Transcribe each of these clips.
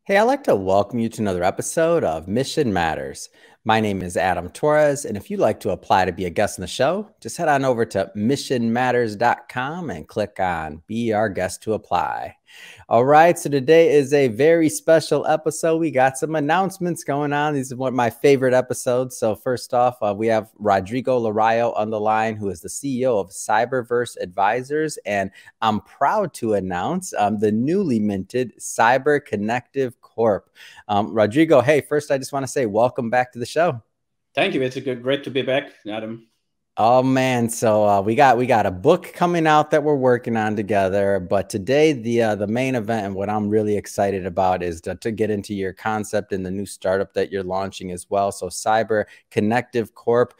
Hey, I'd like to welcome you to another episode of Mission Matters. My name is Adam Torres, and if you'd like to apply to be a guest on the show, just head on over to missionmatters.com and click on Be Our Guest to apply. All right, so today is a very special episode. We got some announcements going on. These are one of my favorite episodes. So first off, we have Rodrigo Loureiro on the line, who is the CEO of CyberVerse Advisors, and I'm proud to announce the newly minted Connective Corp. Rodrigo, hey, first I just want to say welcome back to the show. Thank you. It's great to be back, Adam. Oh man, so we got a book coming out that we're working on together. But today, the main event and what I'm really excited about is to get into your concept and the new startup that you're launching as well. So Connective Corp.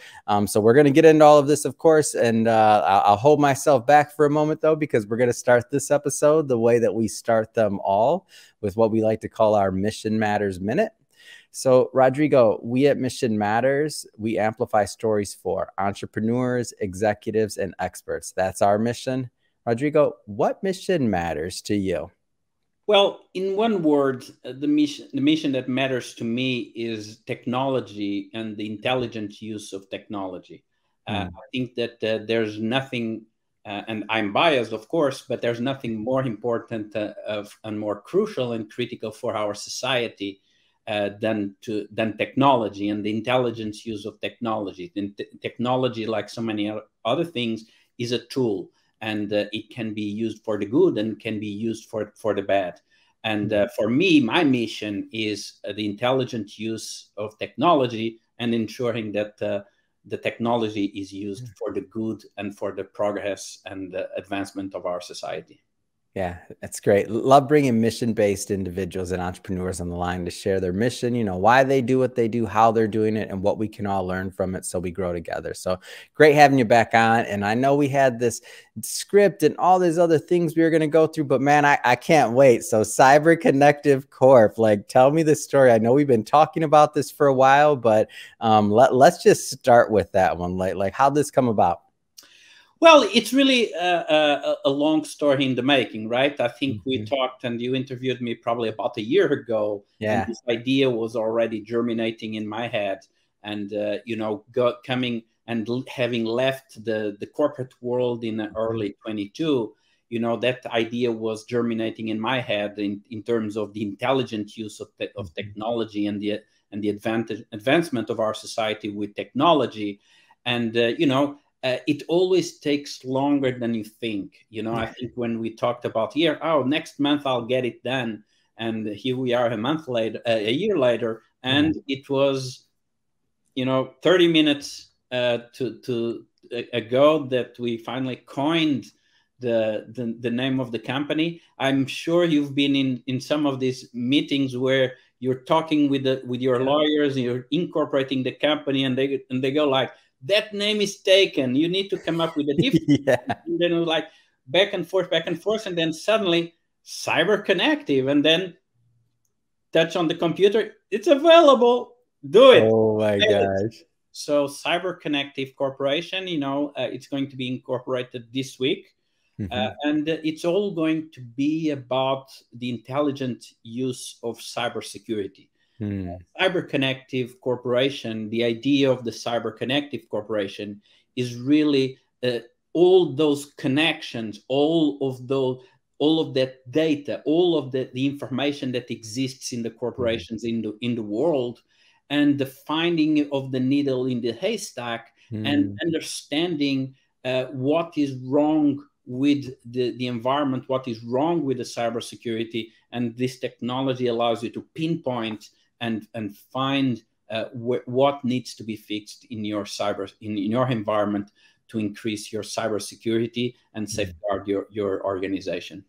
So we're gonna get into all of this, of course, and I'll hold myself back for a moment though, because we're gonna start this episode the way that we start them all, with what we like to call our Mission Matters Minute. So, Rodrigo, we at Mission Matters, we amplify stories for entrepreneurs, executives, and experts. That's our mission. Rodrigo, what mission matters to you? Well, in one word, the mission that matters to me is technology and the intelligent use of technology. I think that there's nothing, and I'm biased, of course, but there's nothing more important and more crucial and critical for our society than technology and the intelligent use of technology. Technology, like so many other things, is a tool, and it can be used for the good and can be used for the bad. And for me, my mission is the intelligent use of technology and ensuring that the technology is used for the good and for the progress and the advancement of our society. Yeah, that's great. Love bringing mission-based individuals and entrepreneurs on the line to share their mission, why they do what they do, how they're doing it, and what we can all learn from it so we grow together. So great having you back on. And I know we had this script and all these other things we were going to go through, but man, I can't wait. So Connective Corp, like, tell me the story. I know we've been talking about this for a while, but let's just start with that one. Like how'd this come about? Well, it's really a long story in the making, right? I think we talked and you interviewed me probably about a year ago. Yeah. And this idea was already germinating in my head. And, coming and having left the corporate world in early 22, that idea was germinating in my head in terms of the intelligent use of technology and the advancement of our society with technology. And, it always takes longer than you think. I think when we talked about here, next month I'll get it done. And here we are a year later, and it was, 30 minutes ago that we finally coined the name of the company. I'm sure you've been in some of these meetings where you're talking with your lawyers and you're incorporating the company, and they go like, that name is taken. You need to come up with a different. And then it was like back and forth, and then suddenly Connective, and then touch on the computer. It's available. Do it. Oh my gosh! So Connective Corporation, it's going to be incorporated this week, and it's all going to be about the intelligent use of cybersecurity. Connective Corporation, the idea of the Connective Corporation is really all those connections, all of that data, all of the information that exists in the corporations in the world, and the finding of the needle in the haystack, and understanding what is wrong with the environment, what is wrong with the cybersecurity. And this technology allows you to pinpoint and find what needs to be fixed in your in your environment to increase your cybersecurity and safeguard your organization.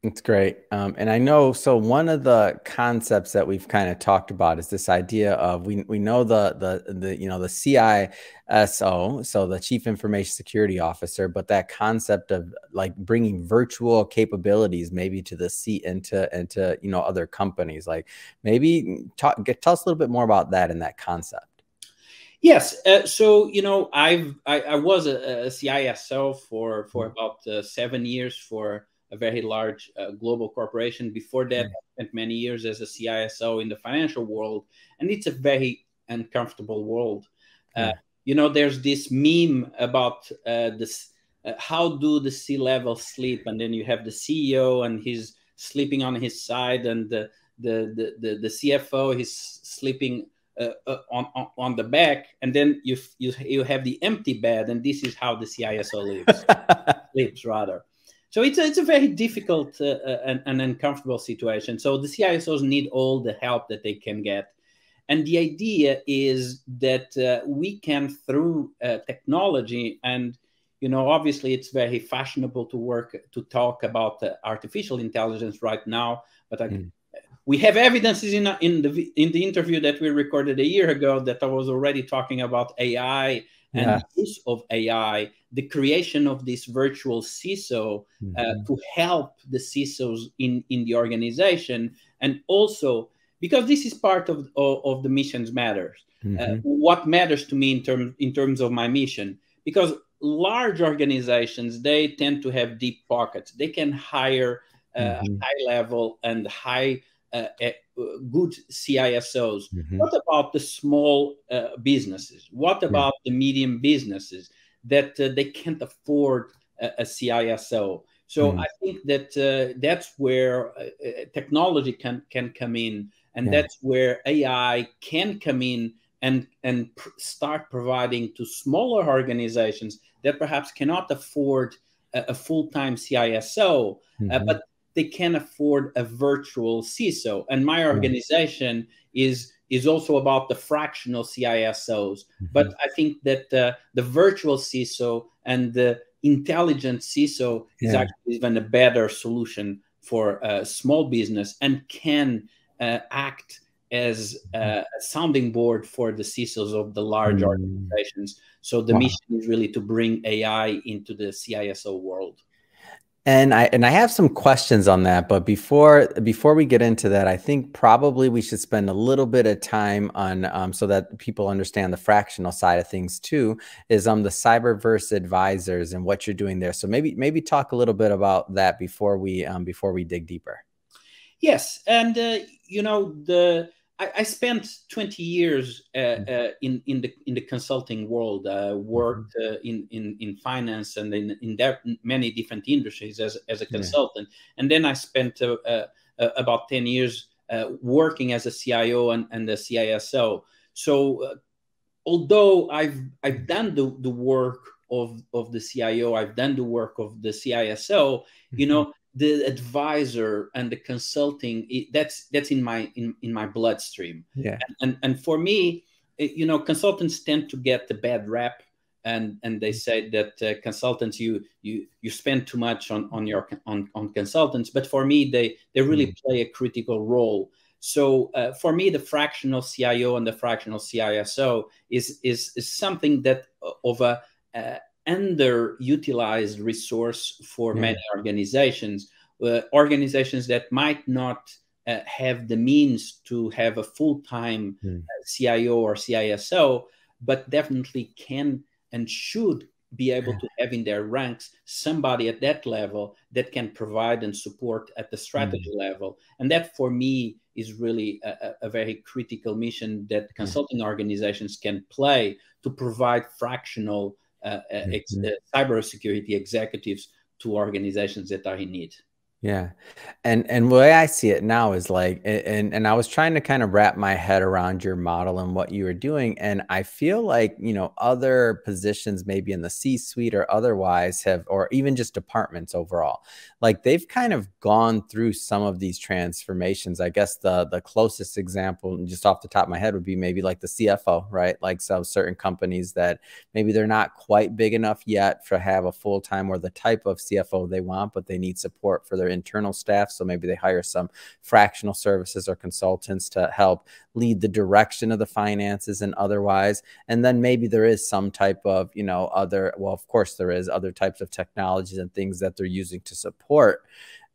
It's great. And I know, so one of the concepts that we've kind of talked about is this idea of, we know the CISO, so the Chief Information Security Officer, but that concept of like bringing virtual capabilities maybe to the seat into other companies. Like, maybe tell us a little bit more about that and that concept. Yes. So, I was a CISO for about 7 years for a very large global corporation. Before that, I spent many years as a CISO in the financial world, and it's a very uncomfortable world. You know, there's this meme about this. How do the C-level sleep? And then you have the CEO, and he's sleeping on his side, and the CFO, he's sleeping on the back, and then you have the empty bed, and this is how the CISO lives, sleeps rather. So it's a very difficult and uncomfortable situation. So the CISOs need all the help that they can get. And the idea is that we can, through technology, and you know, obviously it's very fashionable to talk about artificial intelligence right now, but we have evidences in the interview that we recorded a year ago that I was already talking about AI and the use of AI, the creation of this virtual CISO to help the CISOs in the organization, and also because this is part of the missions matters. What matters to me in terms of my mission, because large organizations, they tend to have deep pockets. They can hire high level and high good CISOs. What about the small businesses? What about the medium businesses that they can't afford a CISO? So I think that that's where technology can come in, and that's where AI can come in and start providing to smaller organizations that perhaps cannot afford a full-time CISO, but they can afford a virtual CISO. And my organization is also about the fractional CISOs. But I think that the virtual CISO and the intelligent CISO is actually even a better solution for a small business, and can act as a sounding board for the CISOs of the large organizations. So the mission is really to bring AI into the CISO world. And I have some questions on that, but before we get into that, I think probably we should spend a little bit of time on so that people understand the fractional side of things too, is the CyberVerse advisors and what you're doing there. So maybe talk a little bit about that before we dig deeper. Yes, and you know, I spent 20 years in the consulting world. Worked in finance and in many different industries as a consultant, and then I spent about 10 years working as a CIO and a CISO. So although I've done the work of the CIO, I've done the work of the CISO, you know, the advisor and the consulting, that's in my bloodstream. And for me, you know, consultants tend to get the bad rap, and they say that consultants, you spend too much on consultants, but for me they really play a critical role. So for me, the fractional CIO and the fractional CISO is something that of a underutilized resource for many organizations, organizations that might not have the means to have a full-time CIO or CISO, but definitely can and should be able to have in their ranks somebody at that level that can provide and support at the strategy level. And that, for me, is really a very critical mission that consulting organizations can play to provide fractional cybersecurity executives to organizations that are in need. Yeah. And the way I see it now is like, and I was trying to kind of wrap my head around your model and what you were doing. And I feel like, you know, other positions, maybe in the C-suite or otherwise or even just departments overall, like they've kind of gone through some of these transformations. I guess the closest example, just off the top of my head, would be maybe like the CFO, right? Like some certain companies that maybe they're not quite big enough yet to have a full-time or the type of CFO they want, but they need support for their internal staff. So maybe they hire some fractional services or consultants to help lead the direction of the finances and otherwise. And then maybe there is some type of, you know, well, of course there is other types of technologies and things that they're using to support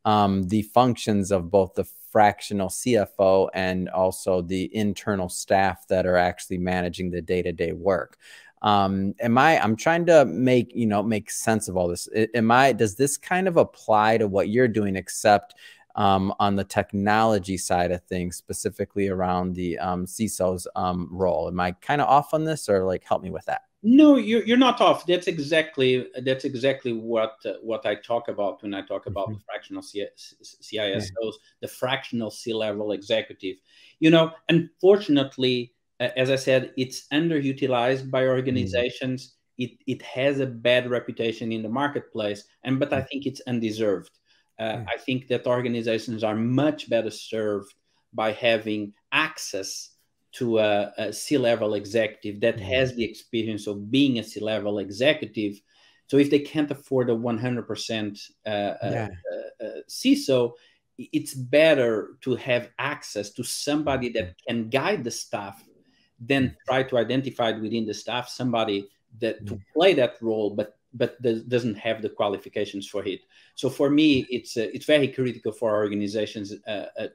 the functions of both the fractional CFO and also the internal staff that are actually managing the day-to-day work. I'm trying to make sense of all this. Does this kind of apply to what you're doing, except on the technology side of things, specifically around the CISO's role? Am I kind of off on this, or like help me with that? No, you're not off. That's exactly what I talk about when I talk about the fractional CISOs, the fractional C-level executive. Unfortunately, as I said, it's underutilized by organizations. It has a bad reputation in the marketplace, but I think it's undeserved. I think that organizations are much better served by having access to a C-level executive that has the experience of being a C-level executive. So if they can't afford a 100% CISO, it's better to have access to somebody that can guide the staff than try to identify within the staff somebody that to play that role, but doesn't have the qualifications for it. So for me, it's very critical for organizations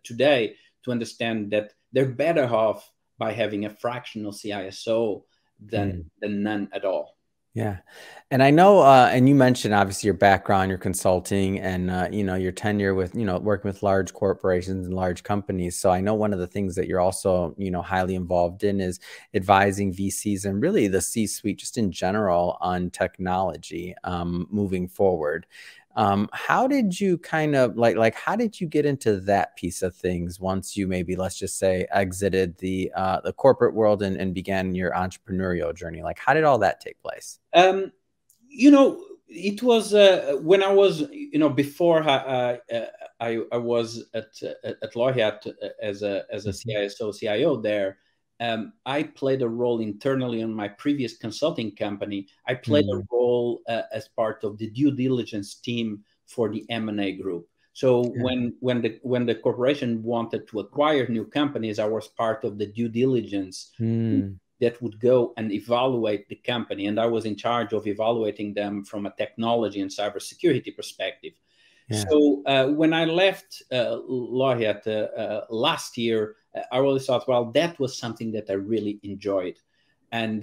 today to understand that they're better off by having a fractional CISO than none at all. Yeah. And I know, and you mentioned obviously your background, your consulting, and your tenure with, working with large corporations and large companies. So I know one of the things that you're also, highly involved in is advising VCs and really the C-suite just in general on technology moving forward. How did you kind of how did you get into that piece of things once you maybe, let's just say, exited the corporate world and began your entrepreneurial journey? Like, how did all that take place? It was when I was, before I was at Laureate as a CISO, CIO there. I played a role internally on my previous consulting company. I played a role as part of the due diligence team for the M&A group. So when the corporation wanted to acquire new companies, I was part of the due diligence that would go and evaluate the company, and I was in charge of evaluating them from a technology and cybersecurity perspective. So when I left Laureate last year, I always thought, well, that was something that I really enjoyed, and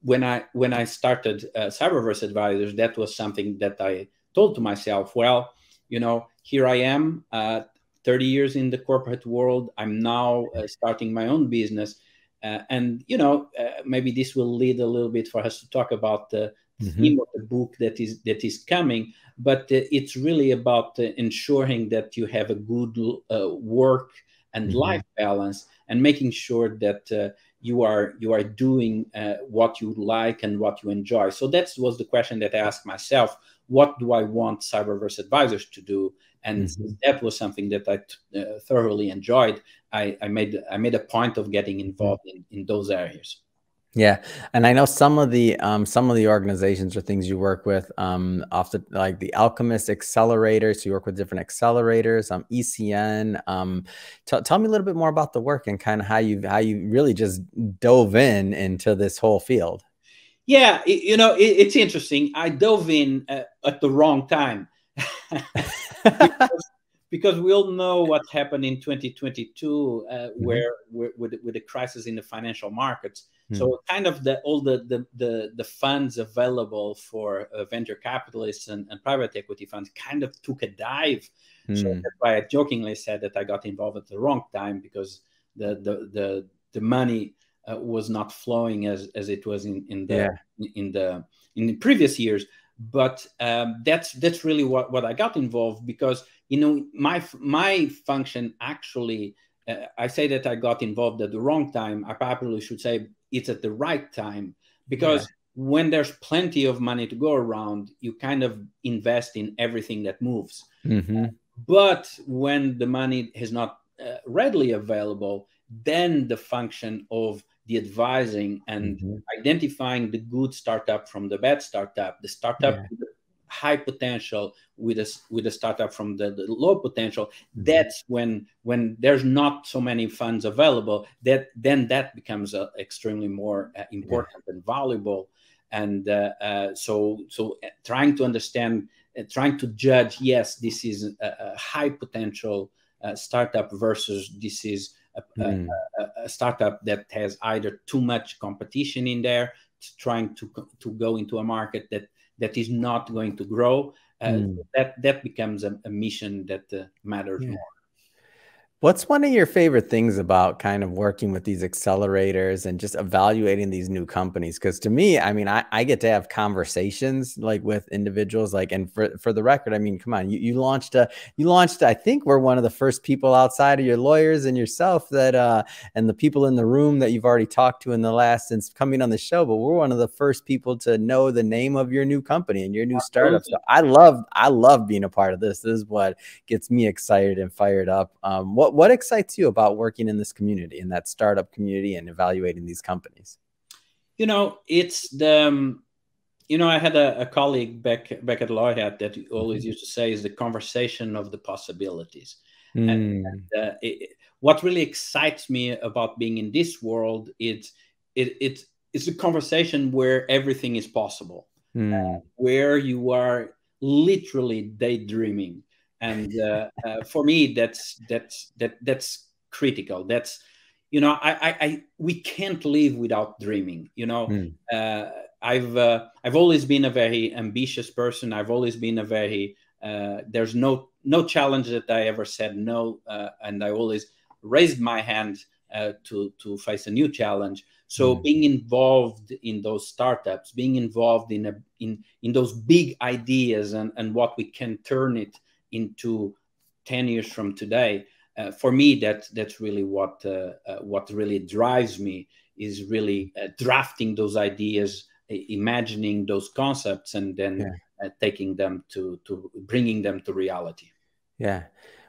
when I started CyberVerse Advisors, that was something that I told to myself, well, here I am, 30 years in the corporate world. I'm now starting my own business, and maybe this will lead a little bit for us to talk about the theme of the book that is coming. But it's really about ensuring that you have a good work and life balance, and making sure that you are doing what you like and what you enjoy. So that was the question that I asked myself: what do I want CyberVerse Advisors to do? And that was something that I thoroughly enjoyed. I made a point of getting involved in those areas. Yeah, and I know some of the organizations or things you work with, often like the Alchemist accelerators. So you work with different accelerators, ECN. Tell me a little bit more about the work and kind of how you really just dove into this whole field. Yeah, it's interesting. I dove in at the wrong time. because we all know what happened in 2022, where with the crisis in the financial markets. So kind of all the funds available for venture capitalists and private equity funds kind of took a dive. So that's why I jokingly said that I got involved at the wrong time, because the money was not flowing as it was in the previous years. But that's really what I got involved, because my function actually, I say that I got involved at the wrong time. I probably should say it's at the right time, because when there's plenty of money to go around, you kind of invest in everything that moves. But when the money is not readily available, then the function of the advising and identifying the good startup from the bad startup, the startup with the high potential with a startup from the low potential, that's when there's not so many funds available, that becomes extremely more important and valuable. And so trying to understand, trying to judge, yes, this is a high potential startup versus this is Mm. a startup that has either too much competition in there, trying to go into a market that is not going to grow. That becomes a mission that matters Yeah. more. What's one of your favorite things about kind of working with these accelerators and just evaluating these new companies? Because to me, I mean, I get to have conversations like with individuals, like, and for the record, I mean, come on, you launched, I think we're one of the first people outside of your lawyers and yourself that, and the people in the room that you've already talked to in the last, since coming on the show, but we're one of the first people to know the name of your new company and your new startup. So I love being a part of this. This is what gets me excited and fired up. What excites you about working in this community, in that startup community, and evaluating these companies? It's the I had a colleague back at Lloyd that always used to say is the conversation of the possibilities. What really excites me about being in this world it's a conversation where everything is possible, where you are literally daydreaming. And for me, that's critical. That's we can't live without dreaming. I've always been a very ambitious person. I've always been a very there's no challenge that I ever said no, and I always raised my hand to face a new challenge. So being involved in those startups, being involved in those big ideas, and what we can turn it into 10 years from today, for me, that's really what really drives me, is really drafting those ideas, imagining those concepts, and then taking them to bringing them to reality. Yeah.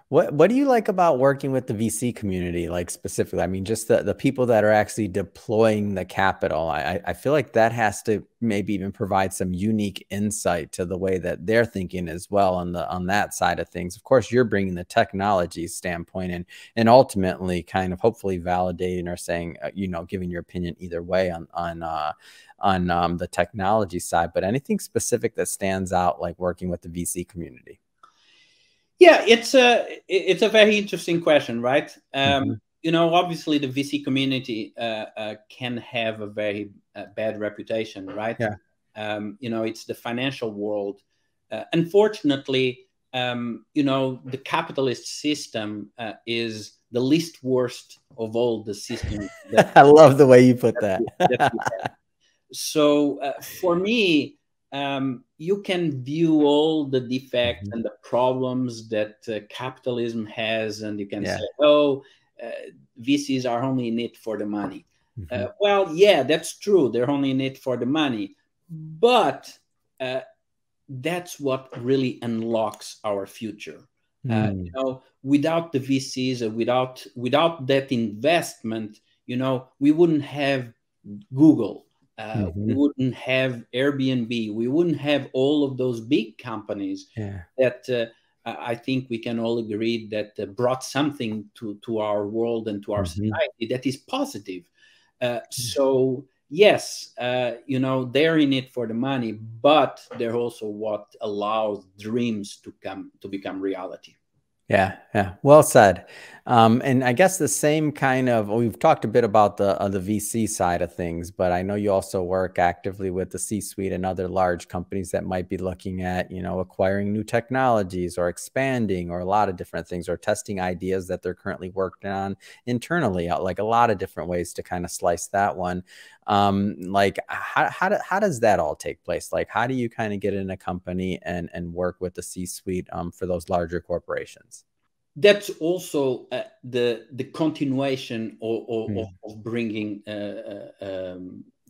What do you like about working with the VC community, like specifically? I mean, just the people that are actually deploying the capital. I feel like that has to maybe even provide some unique insight to the way that they're thinking as well on that side of things. Of course, you're bringing the technology standpoint and ultimately kind of hopefully validating or saying, giving your opinion either way on the technology side. But anything specific that stands out, like working with the VC community? Yeah, it's a very interesting question, right? Obviously the VC community can have a very bad reputation, right? Yeah. It's the financial world. Unfortunately, the capitalist system is the least worst of all the systems. I love the way you put that. So for me, you can view all the defects and the problems that capitalism has, and you can say, oh, VCs are only in it for the money. Well, yeah, that's true. They're only in it for the money. But that's what really unlocks our future. Without the VCs, without that investment, we wouldn't have Google. We wouldn't have Airbnb. We wouldn't have all of those big companies that I think we can all agree that brought something to our world and to our society that is positive. So yes, they're in it for the money, but they're also what allows dreams to become reality. Yeah. Well said. And I guess the same kind of, we've talked a bit about the VC side of things, but I know you also work actively with the C-suite and other large companies that might be looking at, acquiring new technologies or expanding, or a lot of different things, or testing ideas that they're currently working on internally, like a lot of different ways to kind of slice that one. Like how does that all take place? Like, how do you kind of get in a company and work with the C-suite for those larger corporations? That's also the continuation of bringing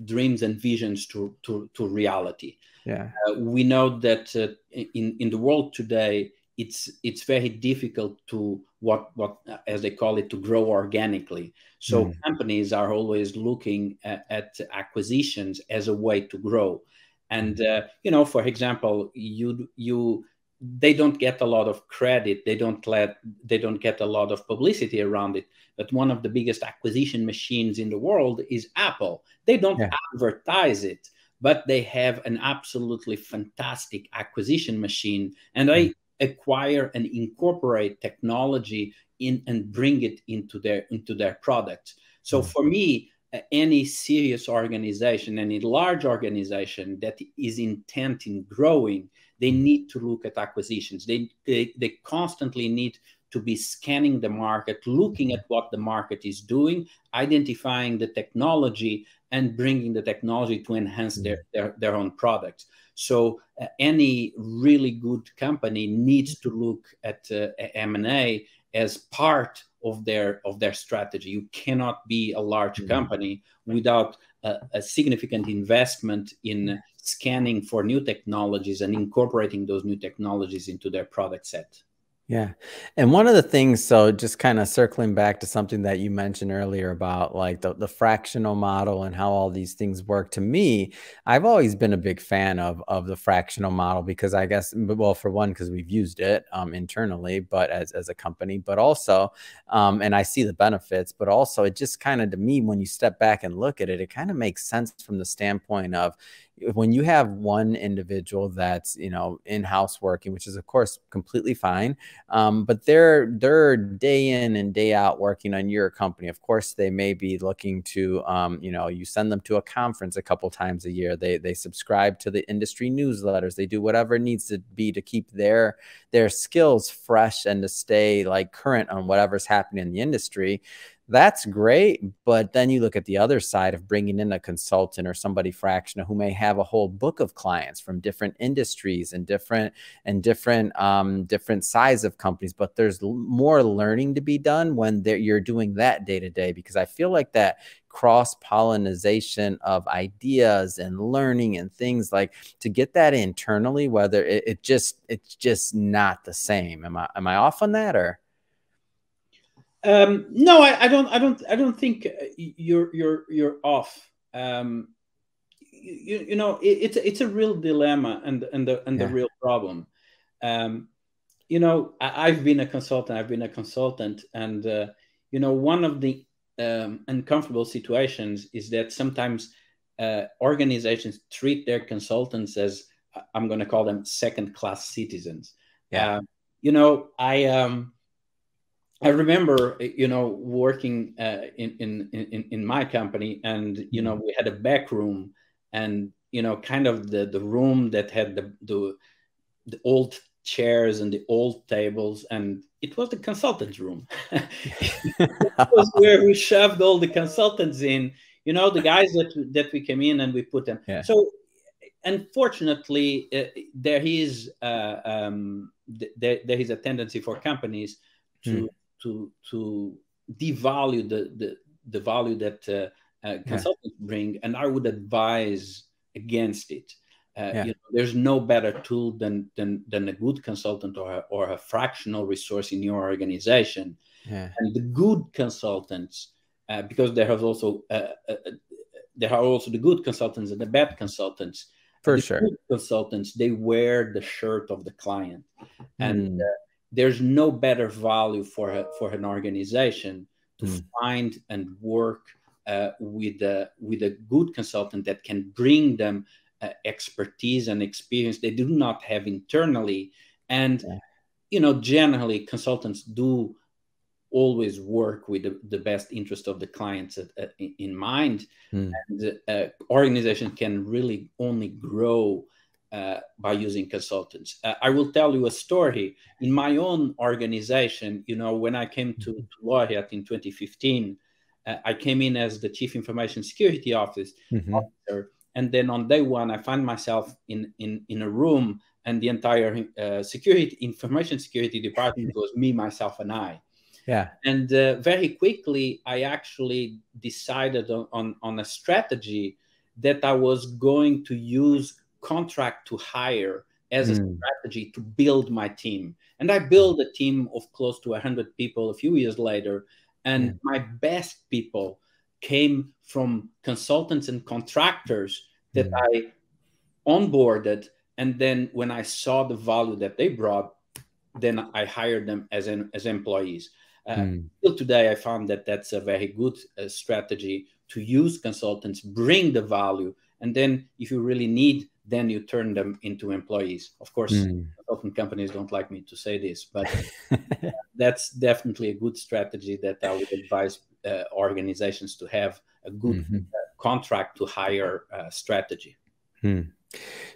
dreams and visions to reality. Yeah. We know that in the world today, it's very difficult to what as they call it, to grow organically. So companies are always looking at acquisitions as a way to grow. And for example, they don't get a lot of credit. They don't get a lot of publicity around it. But one of the biggest acquisition machines in the world is Apple. They don't advertise it, but they have an absolutely fantastic acquisition machine. And acquire and incorporate technology in and bring it into their products. So for me, any serious organization, any large organization that is intent in growing, they need to look at acquisitions. They constantly need to be scanning the market, looking at what the market is doing, identifying the technology, and bringing the technology to enhance their own products. So any really good company needs to look at M&A as part of their strategy. You cannot be a large company without a significant investment in scanning for new technologies and incorporating those new technologies into their product set. Yeah. And one of the things, so just kind of circling back to something that you mentioned earlier about like the fractional model and how all these things work, to me, I've always been a big fan of the fractional model because I guess, well, for one, because we've used it internally, but as a company, but also, and I see the benefits, but also it just kind of, to me, when you step back and look at it, it kind of makes sense from the standpoint of, when you have one individual that's, you know, in-house working, which is of course completely fine, but they're day in and day out working on your company. Of course, they may be looking to, you know, you send them to a conference a couple times a year. They subscribe to the industry newsletters. They do whatever it needs to be to keep their skills fresh and to stay like current on whatever's happening in the industry. That's great. But then you look at the other side of bringing in a consultant or somebody fractional who may have a whole book of clients from different industries and different size of companies. But there's more learning to be done when you're doing that day to day, because I feel like that cross-pollination of ideas and learning and things, like to get that internally, whether it's just not the same. Am I off on that, or? No, I don't think you're off. You know, it's a real dilemma and the real problem. You know, I've been a consultant, and you know, one of the uncomfortable situations is that sometimes organizations treat their consultants as, I'm going to call them, second-class citizens. You know, I remember, you know, working in my company, and you know, we had a back room, and you know, kind of the room that had the old chairs and the old tables, and it was the consultants' room. It was where we shoved all the consultants in. You know, the guys that we came in and we put them. So, unfortunately, there is a tendency for companies to devalue the value that consultants bring, and I would advise against it. You know, there's no better tool than a good consultant or a fractional resource in your organization. And the good consultants, because there are also the good consultants and the bad consultants. For sure, good consultants, they wear the shirt of the client, and there's no better value for an organization to find and work with a good consultant that can bring them expertise and experience they do not have internally. And you know, generally consultants do always work with the best interest of the clients in mind. And organization can really only grow by using consultants. I will tell you a story. In my own organization, you know, when I came to Laureate in 2015, I came in as the Chief Information Security Officer. And then on day one, I found myself in a room, and the entire information security department was me, myself, and I. And very quickly, I actually decided on a strategy that I was going to use contract to hire as a strategy to build my team. And I built a team of close to 100 people a few years later. And my best people came from consultants and contractors that I onboarded. And then when I saw the value that they brought, then I hired them as employees. Till today, I found that that's a very good strategy to use consultants, bring the value. And then if you really need then you turn them into employees. Of course, consulting companies don't like me to say this, but that's definitely a good strategy that I would advise organizations to have a good contract to hire strategy.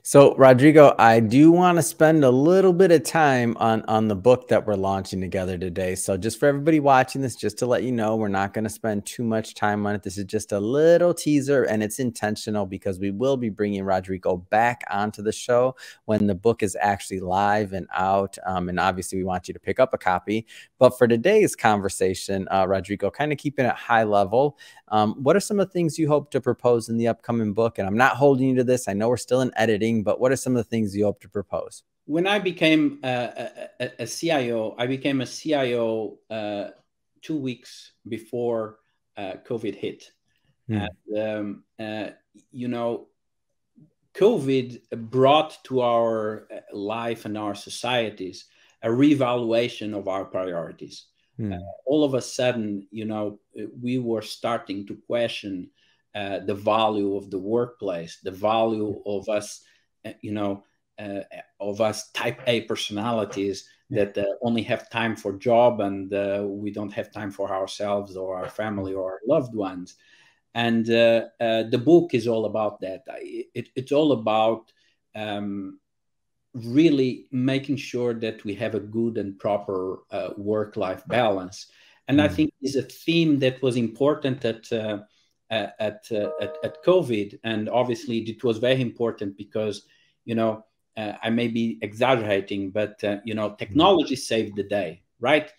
So, Rodrigo, I do want to spend a little bit of time on the book that we're launching together today. So just for everybody watching this, just to let you know, we're not going to spend too much time on it. This is just a little teaser, and it's intentional because we will be bringing Rodrigo back onto the show when the book is actually live and out. And obviously, we want you to pick up a copy. But for today's conversation, Rodrigo, kind of keeping it high level, what are some of the things you hope to propose in the upcoming book? And I'm not holding you to this. I know we're still in editing, but what are some of the things you hope to propose? When I became a CIO, I became a CIO 2 weeks before COVID hit. And, you know, COVID brought to our life and our societies a reevaluation of our priorities. All of a sudden, you know, we were starting to question the value of the workplace, the value of us, you know, of us type A personalities that only have time for job, and we don't have time for ourselves or our family or our loved ones. And the book is all about that. It's all about really making sure that we have a good and proper work-life balance. And I think is a theme that was important at COVID, and obviously it was very important because, you know, I may be exaggerating, but you know, technology saved the day, right?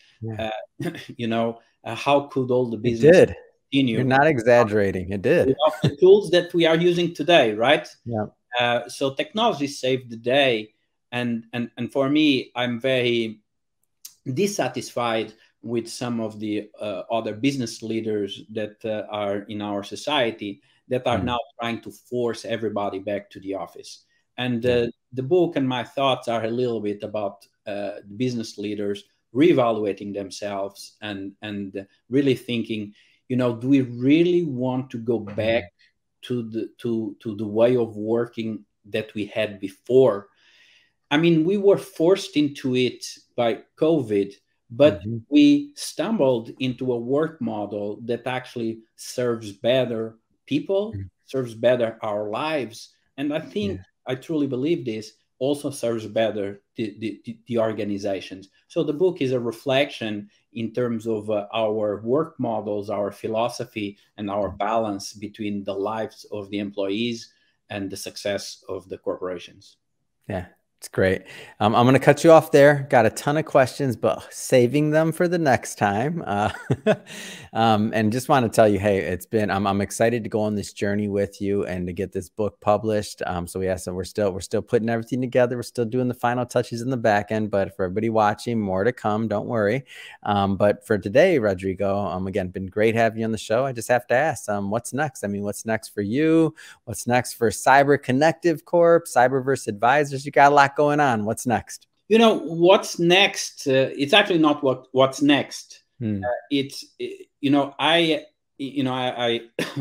You know, how could all the business continue? You're not exaggerating. It did. Without the tools that we are using today, right? Yeah. So technology saved the day, and for me, I'm very dissatisfied with some of the other business leaders that are in our society that are now trying to force everybody back to the office. And the book and my thoughts are a little bit about business leaders reevaluating themselves and really thinking, you know, do we really want to go back to the way of working that we had before? I mean, we were forced into it by COVID, but we stumbled into a work model that actually serves better people, serves better our lives. And I think, I truly believe this, also serves better the organizations. So the book is a reflection in terms of our work models, our philosophy, and our balance between the lives of the employees and the success of the corporations. Yeah. It's great. I'm going to cut you off there. Got a ton of questions, but saving them for the next time. And just want to tell you, hey, it's been, I'm excited to go on this journey with you and to get this book published. So we're still putting everything together. We're still doing the final touches in the back end, but for everybody watching, more to come. Don't worry. But for today, Rodrigo, again, been great having you on the show. I just have to ask, what's next? I mean, what's next for you? What's next for Connective Corp, CyberVerse Advisors? You got a lot going on. What's next? You know, what's next? It's actually not what's next. It's, you know, I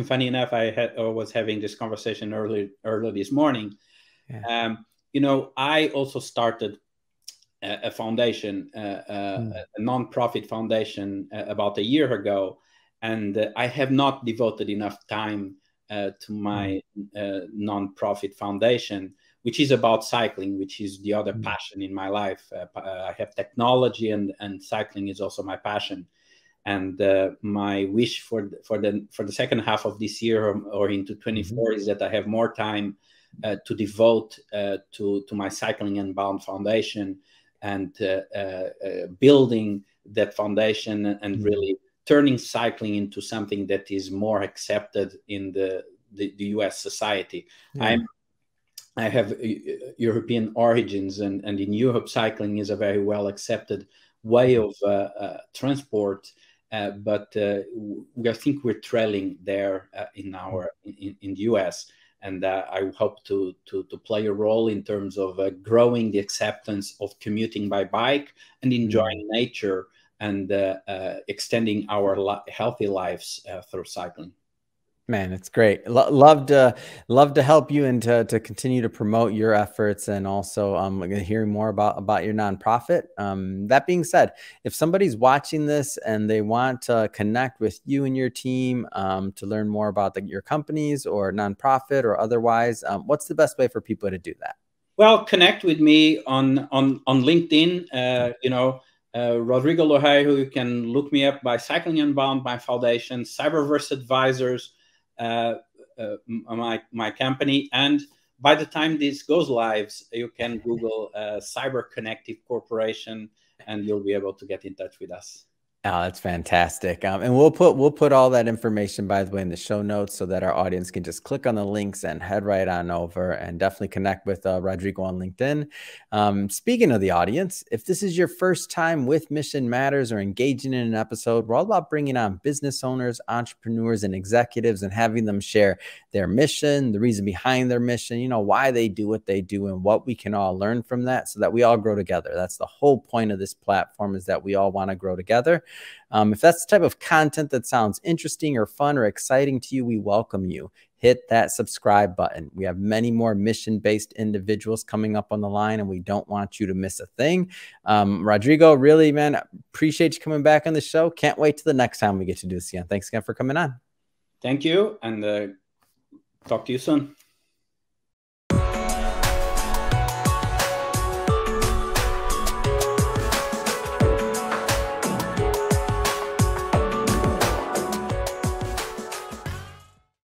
funny enough, I was having this conversation early this morning. You know, I also started a foundation, a nonprofit foundation about a year ago, and I have not devoted enough time to my nonprofit foundation, which is about cycling, which is the other passion in my life. I have technology, and cycling is also my passion. And my wish for the second half of this year or into 24 is that I have more time to devote to my Cycling and Bound Foundation and building that foundation and really turning cycling into something that is more accepted in the US society. I have European origins, and in Europe, cycling is a very well accepted way of transport. But I think we're trailing there in the US, and I hope to play a role in terms of growing the acceptance of commuting by bike and enjoying nature and extending our healthy lives through cycling. Man, it's great. Love to help you and to continue to promote your efforts, and also hearing more about your nonprofit. That being said, if somebody's watching this and they want to connect with you and your team to learn more about your companies or nonprofit or otherwise, what's the best way for people to do that? Well, connect with me on LinkedIn. Rodrigo Loureiro. You can look me up by Cycling Unbound, my foundation, CyberVerse Advisors, my company. And by the time this goes live, you can Google Connective Corporation, and you'll be able to get in touch with us. Oh, that's fantastic. And we'll put all that information, by the way, in the show notes so that our audience can just click on the links and head right on over, and definitely connect with Rodrigo on LinkedIn. Speaking of the audience, if this is your first time with Mission Matters or engaging in an episode, we're all about bringing on business owners, entrepreneurs, and executives and having them share their mission, the reason behind their mission, you know, why they do what they do and what we can all learn from that so that we all grow together. That's the whole point of this platform, is that we all want to grow together. If that's the type of content that sounds interesting or fun or exciting to you, we welcome you. Hit that subscribe button. We have many more mission-based individuals coming up on the line, and we don't want you to miss a thing. Rodrigo, really, man, appreciate you coming back on the show. Can't wait till the next time we get to do this again. Thanks again for coming on. Thank you, and talk to you soon.